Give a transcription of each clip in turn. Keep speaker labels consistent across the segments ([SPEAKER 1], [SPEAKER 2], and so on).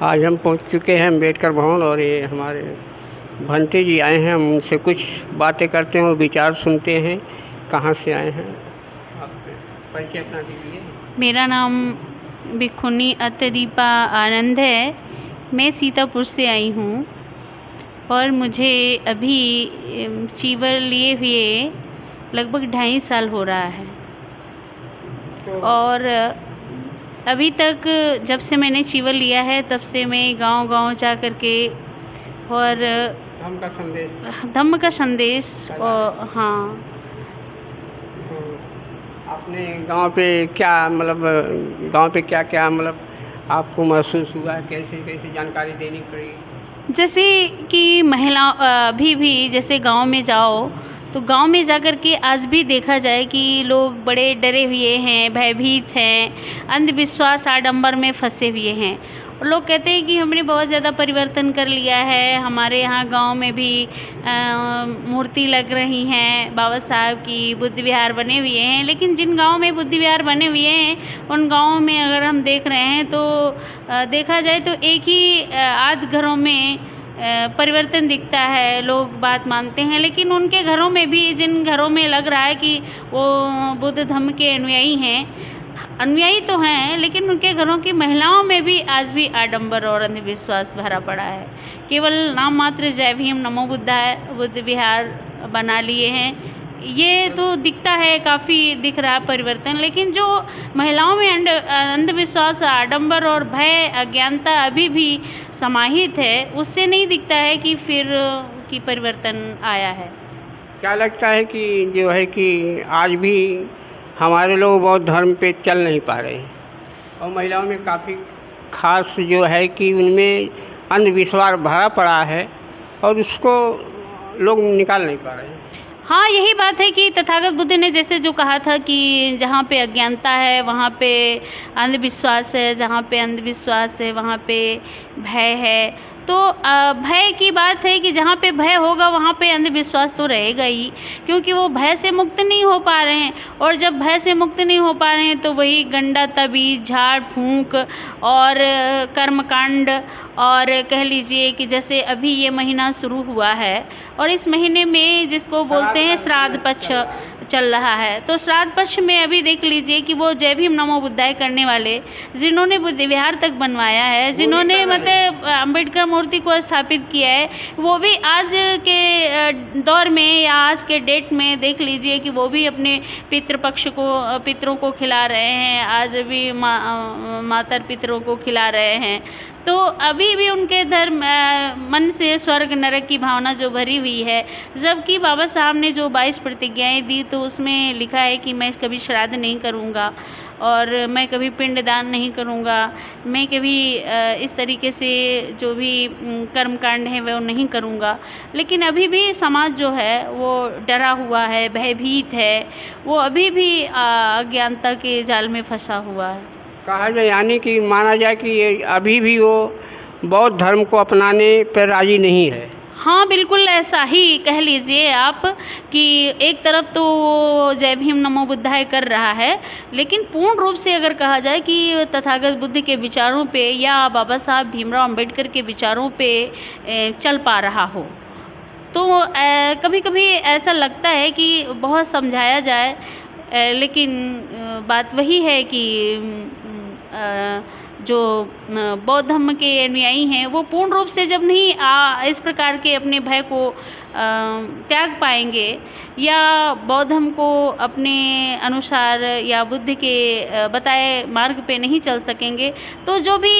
[SPEAKER 1] आज हम पहुंच चुके हैं अम्बेडकर भवन और ये हमारे भंते जी आए हैं। हम उनसे कुछ बातें करते हैं और विचार सुनते हैं। कहाँ से आए हैं आप परिचय अपना दीजिए।
[SPEAKER 2] मेरा नाम भिखुनी अत्यदीपा आनंद है। मैं सीतापुर से आई हूँ और मुझे अभी चीवर लिए हुए लगभग 2.5 साल हो रहा है। और अभी तक जब से मैंने चीवर लिया है तब से मैं गांव-गांव जा कर के और धम्म का संदेश और हाँ।
[SPEAKER 1] आपने गांव पे क्या गांव पे क्या आपको महसूस हुआ, कैसे जानकारी देनी पड़ी?
[SPEAKER 2] जैसे कि महिला अभी भी जैसे गांव में जाओ तो गांव में जाकर के आज भी देखा जाए कि लोग बड़े डरे हुए हैं, भयभीत हैं, अंधविश्वास आडंबर में फंसे हुए हैं। और लोग कहते हैं कि हमने बहुत ज़्यादा परिवर्तन कर लिया है। हमारे यहाँ गांव में भी मूर्ति लग रही हैं बाबा साहब की, बुद्ध विहार बने हुए हैं। लेकिन जिन गाँव में बुद्ध विहार बने हुए हैं उन गाँव में अगर हम देख रहे हैं तो देखा जाए तो एक ही आध घरों में परिवर्तन दिखता है, लोग बात मानते हैं। लेकिन उनके घरों में भी जिन घरों में लग रहा है कि वो बुद्ध धम्म के अनुयायी हैं, अनुयायी तो हैं, लेकिन उनके घरों की महिलाओं में भी आज भी आडंबर और अंधविश्वास भरा पड़ा है। केवल नाम मात्र जय भीम नमो बुद्धाय बुद्ध विहार बना लिए हैं, ये तो दिखता है, काफ़ी दिख रहा है परिवर्तन। लेकिन जो महिलाओं में अंधविश्वास, आडंबर और भय, अज्ञानता अभी भी समाहित है, उससे नहीं दिखता है कि फिर कि परिवर्तन आया है।
[SPEAKER 1] क्या लगता है कि जो है कि आज भी हमारे लोग बौद्ध धर्म पे चल नहीं पा रहे हैं और महिलाओं में काफ़ी खास जो है कि उनमें अंधविश्वास भरा पड़ा है और उसको लोग निकाल नहीं पा रहे हैं।
[SPEAKER 2] हाँ, यही बात है कि तथागत बुद्ध ने जैसे जो कहा था कि जहाँ पे अज्ञानता है वहाँ पे अंधविश्वास है, जहाँ पे अंधविश्वास है वहाँ पे भय है। तो भय की बात है कि जहाँ पे भय होगा वहाँ पे अंधविश्वास तो रहेगा ही, क्योंकि वो भय से मुक्त नहीं हो पा रहे हैं। और जब भय से मुक्त नहीं हो पा रहे हैं तो वही गंडा तबीज, झाड़ फूंक और कर्मकांड, और कह लीजिए कि जैसे अभी ये महीना शुरू हुआ है और इस महीने में जिसको बोलते हैं श्राद्ध पक्ष चल रहा है। तो श्राद्ध पक्ष में अभी देख लीजिए कि वो जय भीम नमो बुद्धाय करने वाले, जिन्होंने बुद्ध विहार तक बनवाया है, जिन्होंने मतलब अम्बेडकर मूर्ति को स्थापित किया है, वो भी आज के दौर में या आज के डेट में देख लीजिए कि वो भी अपने पितरों को खिला रहे हैं। आज भी माता पितरों को खिला रहे हैं। तो अभी भी उनके धर्म मन से स्वर्ग नरक की भावना जो भरी हुई है। जबकि बाबा साहब ने जो 22 प्रतिज्ञाएं दी तो उसमें लिखा है कि मैं कभी श्राद्ध नहीं करूंगा और मैं कभी पिंडदान नहीं करूंगा, मैं कभी इस तरीके से जो भी कर्मकांड है वह नहीं करूंगा। लेकिन अभी भी समाज जो है वो डरा हुआ है, भयभीत है, वो अभी भी अज्ञानता के जाल में फंसा हुआ है।
[SPEAKER 1] कहा जाए यानी कि माना जाए कि ये अभी भी वो बौद्ध धर्म को अपनाने पर राजी नहीं है।
[SPEAKER 2] हाँ, बिल्कुल ऐसा ही कह लीजिए आप कि एक तरफ तो जय भीम नमो बुद्धाय कर रहा है, लेकिन पूर्ण रूप से अगर कहा जाए कि तथागत बुद्ध के विचारों पे या बाबा साहब भीमराव अंबेडकर के विचारों पे चल पा रहा हो तो कभी कभी ऐसा लगता है कि बहुत समझाया जाए, लेकिन बात वही है कि जो बौद्ध धर्म के अनुयायी हैं वो पूर्ण रूप से जब नहीं इस प्रकार के अपने भय को त्याग पाएंगे या बौद्ध धर्म को अपने अनुसार या बुद्ध के बताए मार्ग पे नहीं चल सकेंगे, तो जो भी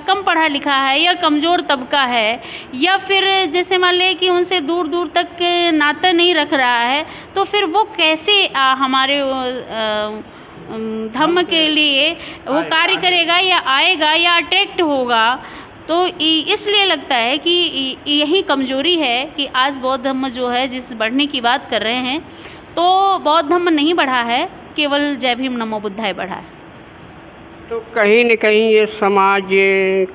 [SPEAKER 2] कम पढ़ा लिखा है या कमज़ोर तबका है या फिर जैसे मान लें कि उनसे दूर दूर तक नाता नहीं रख रहा है, तो फिर वो कैसे हमारे धम्म के लिए वो कार्य करेगा या आएगा या अट्रैक्ट होगा। तो इसलिए लगता है कि यही कमजोरी है कि आज बौद्ध धर्म जो है जिस बढ़ने की बात कर रहे हैं तो बौद्ध धर्म नहीं बढ़ा है, केवल जय भीम नमो बुद्धाय बढ़ा है।
[SPEAKER 1] तो कहीं न कहीं ये समाज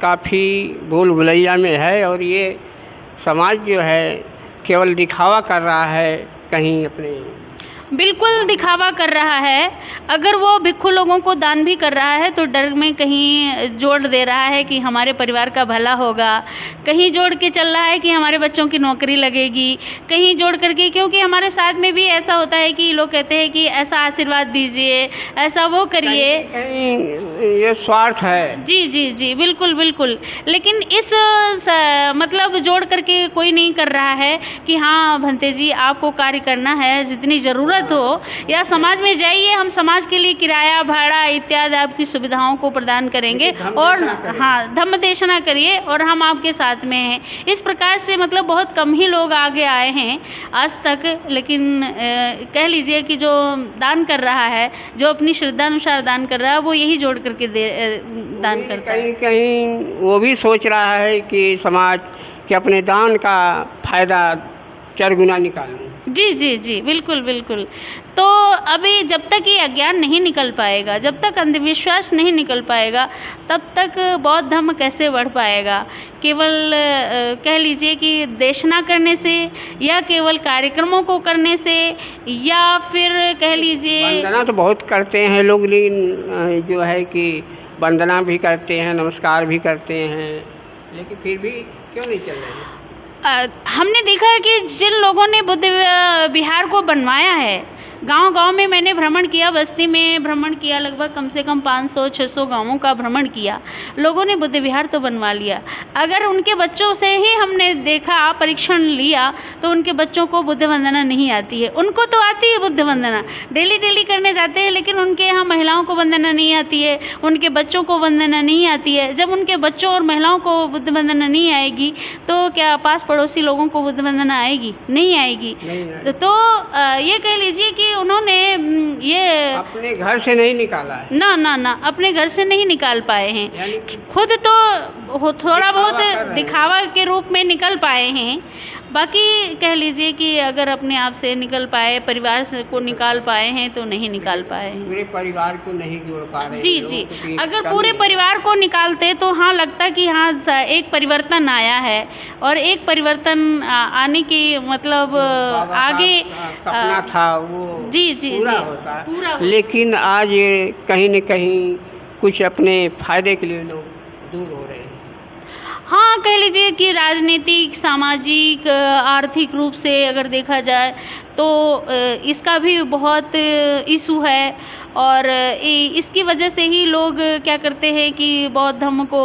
[SPEAKER 1] काफ़ी भूल भुलैया में है और ये समाज जो है केवल दिखावा कर रहा है कहीं अपने
[SPEAKER 2] बिल्कुल दिखावा कर रहा है। अगर वो भिक्षु लोगों को दान भी कर रहा है तो डर में कहीं जोड़ दे रहा है कि हमारे परिवार का भला होगा, कहीं जोड़ के चल रहा है कि हमारे बच्चों की नौकरी लगेगी, कहीं जोड़ करके, क्योंकि हमारे साथ में भी ऐसा होता है कि लोग कहते हैं कि ऐसा आशीर्वाद दीजिए, ऐसा वो करिए।
[SPEAKER 1] कहीं ये स्वार्थ है।
[SPEAKER 2] जी जी जी, बिल्कुल बिल्कुल। लेकिन इस मतलब जोड़ करके कोई नहीं कर रहा है कि हाँ भंते जी आपको कार्य करना है, जितनी ज़रूरत हो, या समाज में जाइए, हम समाज के लिए किराया भाड़ा इत्यादि आपकी सुविधाओं को प्रदान करेंगे, और हाँ धम्म देशना करिए और हम आपके साथ में हैं। इस प्रकार से मतलब बहुत कम ही लोग आगे आए हैं आज तक। लेकिन कह लीजिए कि जो दान कर रहा है, जो अपनी श्रद्धानुसार दान कर रहा है, वो यही जोड़ करके दान करता है।
[SPEAKER 1] कहीं कहीं वो भी सोच रहा है कि समाज के अपने दान का फायदा 4 गुना निकाल लूँ।
[SPEAKER 2] जी जी जी, बिल्कुल बिल्कुल। तो अभी जब तक ये अज्ञान नहीं निकल पाएगा, जब तक अंधविश्वास नहीं निकल पाएगा, तब तक बौद्ध धर्म कैसे बढ़ पाएगा? केवल कह लीजिए कि देशना करने से, या केवल कार्यक्रमों को करने से, या फिर कह लीजिए
[SPEAKER 1] वंदना तो बहुत करते हैं लोग, लेकिन जो है कि वंदना भी करते हैं, नमस्कार भी करते हैं, लेकिन फिर भी क्यों नहीं चल रहे हैं?
[SPEAKER 2] हमने देखा है कि जिन लोगों ने बुद्ध विहार को बनवाया है, गांव-गांव में मैंने भ्रमण किया, बस्ती में भ्रमण किया, लगभग कम से कम 500-600 गांवों का भ्रमण किया। लोगों ने बुद्ध विहार तो बनवा लिया। अगर उनके बच्चों से ही हमने देखा, परीक्षण लिया, तो उनके बच्चों को बुद्ध वंदना नहीं आती है। उनको तो आती है बुद्ध वंदना, डेली डेली करने जाते हैं, लेकिन उनके यहाँ महिलाओं को वंदना नहीं आती है, उनके बच्चों को वंदना नहीं आती है। जब उनके बच्चों और महिलाओं को बुद्ध वंदना नहीं आएगी, तो क्या पास पड़ोसी लोगों को बुद्ध वंदना आएगी? नहीं आएगी। तो ये कह लीजिए कि उन्होंने ये
[SPEAKER 1] अपने घर से नहीं निकाला है।
[SPEAKER 2] ना अपने घर से नहीं निकाल पाए हैं। खुद तो थोड़ा बहुत दिखावा के रूप में निकल पाए हैं, बाकी कह लीजिए कि अगर अपने आप से निकल पाए, परिवार से को निकाल पाए हैं, तो नहीं निकाल पाए हैं।
[SPEAKER 1] पूरे परिवार को नहीं जोड़ पा रहे।
[SPEAKER 2] जी जी, अगर पूरे परिवार को निकालते तो हाँ लगता कि हाँ एक परिवर्तन आया है, और एक परिवर्तन आने की मतलब आगे
[SPEAKER 1] सपना था वो
[SPEAKER 2] जी जी
[SPEAKER 1] पूरा
[SPEAKER 2] जी
[SPEAKER 1] होता है।
[SPEAKER 2] पूरा होता।
[SPEAKER 1] लेकिन आज ये कहीं न कहीं कुछ अपने फायदे के लिए लोग दूर हो रहे हैं।
[SPEAKER 2] हाँ, कह लीजिए कि राजनीतिक, सामाजिक, आर्थिक रूप से अगर देखा जाए तो इसका भी बहुत इशू है, और इसकी वजह से ही लोग क्या करते हैं कि बौद्ध धर्म को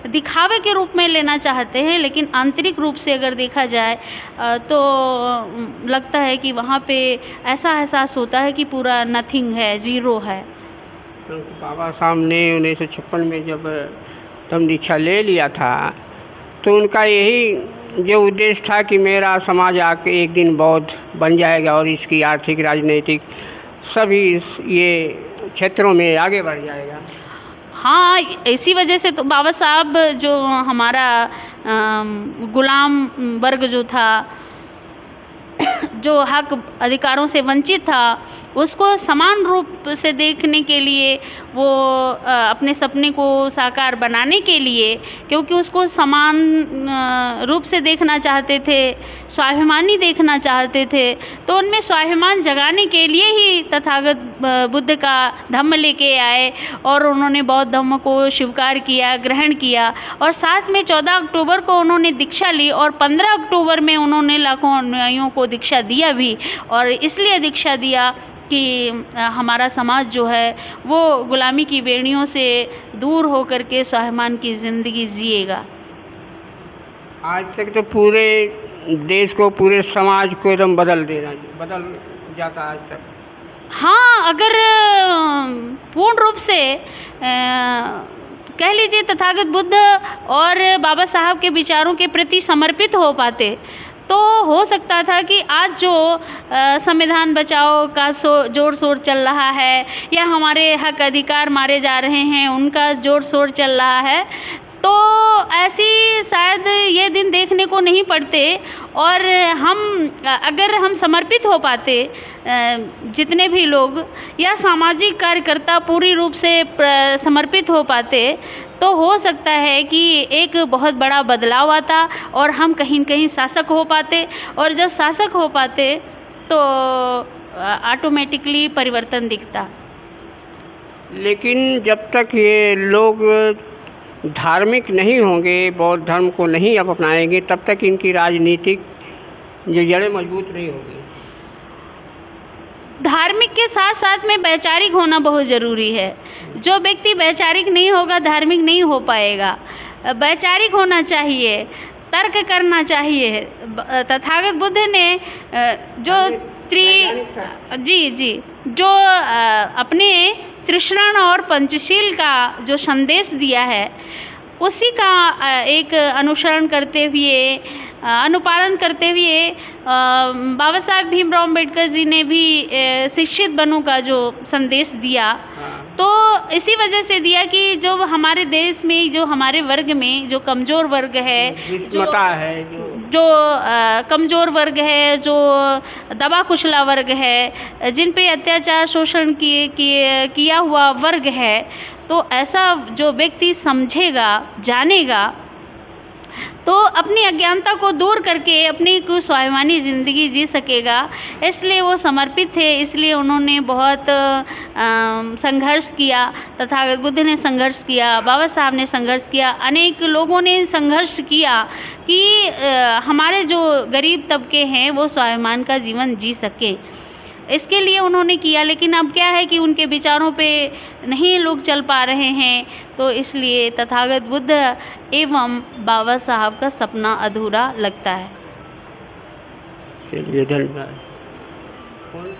[SPEAKER 2] दिखावे के रूप में लेना चाहते हैं, लेकिन आंतरिक रूप से अगर देखा जाए तो लगता है कि वहाँ पे ऐसा एहसास होता है कि पूरा नथिंग है, ज़ीरो है।
[SPEAKER 1] तो बाबा साहब ने 1956 में जब धम्म दीक्षा ले लिया था, तो उनका यही जो उद्देश्य था कि मेरा समाज आके एक दिन बौद्ध बन जाएगा और इसकी आर्थिक, राजनीतिक सभी ये क्षेत्रों में आगे बढ़ जाएगा।
[SPEAKER 2] हाँ, इसी वजह से तो बाबा साहब जो हमारा गुलाम वर्ग जो था, जो हक अधिकारों से वंचित था, उसको समान रूप से देखने के लिए, वो अपने सपने को साकार बनाने के लिए, क्योंकि उसको समान रूप से देखना चाहते थे, स्वाभिमानी देखना चाहते थे, तो उनमें स्वाभिमान जगाने के लिए ही तथागत बुद्ध का धम्म लेके आए, और उन्होंने बौद्ध धम्म को स्वीकार किया, ग्रहण किया, और साथ में 14 अक्टूबर को उन्होंने दीक्षा ली, और 15 अक्टूबर में उन्होंने लाखों अनुयायियों को दीक्षा दिया भी, और इसलिए दीक्षा दिया कि हमारा समाज जो है वो गुलामी की बेड़ियों से दूर होकर के स्वाभिमान की ज़िंदगी जिएगा।
[SPEAKER 1] आज तक तो पूरे देश को, पूरे समाज को एकदम बदल जाता आज तक।
[SPEAKER 2] हाँ, अगर पूर्ण रूप से कह लीजिए तथागत बुद्ध और बाबा साहब के विचारों के प्रति समर्पित हो पाते, तो हो सकता था कि आज जो संविधान बचाओ का जोर शोर चल रहा है, या हमारे हक अधिकार मारे जा रहे हैं उनका जोर शोर चल रहा है, तो ऐसी शायद ये दिन देखने को नहीं पड़ते, और अगर हम समर्पित हो पाते, जितने भी लोग या सामाजिक कार्यकर्ता पूरी रूप से समर्पित हो पाते, तो हो सकता है कि एक बहुत बड़ा बदलाव आता, और हम कहीं न कहीं शासक हो पाते, और जब शासक हो पाते तो ऑटोमेटिकली परिवर्तन दिखता।
[SPEAKER 1] लेकिन जब तक ये लोग धार्मिक नहीं होंगे, बौद्ध धर्म को नहीं अपनाएंगे, तब तक इनकी राजनीतिक जो जड़ें मजबूत नहीं होगी।
[SPEAKER 2] धार्मिक के साथ साथ में वैचारिक होना बहुत ज़रूरी है। जो व्यक्ति वैचारिक नहीं होगा धार्मिक नहीं हो पाएगा। वैचारिक होना चाहिए, तर्क करना चाहिए। तथागत बुद्ध ने जो जो अपने त्रिशरण और पंचशील का जो संदेश दिया है उसी का एक अनुसरण करते हुए, अनुपालन करते हुए बाबा साहब भीमराव अम्बेडकर जी ने भी शिक्षित बनो का जो संदेश दिया, तो इसी वजह से दिया कि जो हमारे देश में, जो हमारे वर्ग में जो कमज़ोर वर्ग है, जो कमज़ोर वर्ग है, जो दबा कुचला वर्ग है, जिन पे अत्याचार शोषण किया हुआ वर्ग है, तो ऐसा जो व्यक्ति समझेगा, जानेगा, तो अपनी अज्ञानता को दूर करके अपनी को स्वाभिमानी ज़िंदगी जी सकेगा। इसलिए वो समर्पित थे, इसलिए उन्होंने बहुत संघर्ष किया। तथागत बुद्ध ने संघर्ष किया, बाबा साहब ने संघर्ष किया, अनेक लोगों ने संघर्ष किया कि हमारे जो गरीब तबके हैं वो स्वाभिमान का जीवन जी सकें। इसके लिए उन्होंने किया, लेकिन अब क्या है कि उनके विचारों पे नहीं लोग चल पा रहे हैं, तो इसलिए तथागत बुद्ध एवं बाबा साहब का सपना अधूरा लगता है।
[SPEAKER 1] चलिए, धन्यवाद।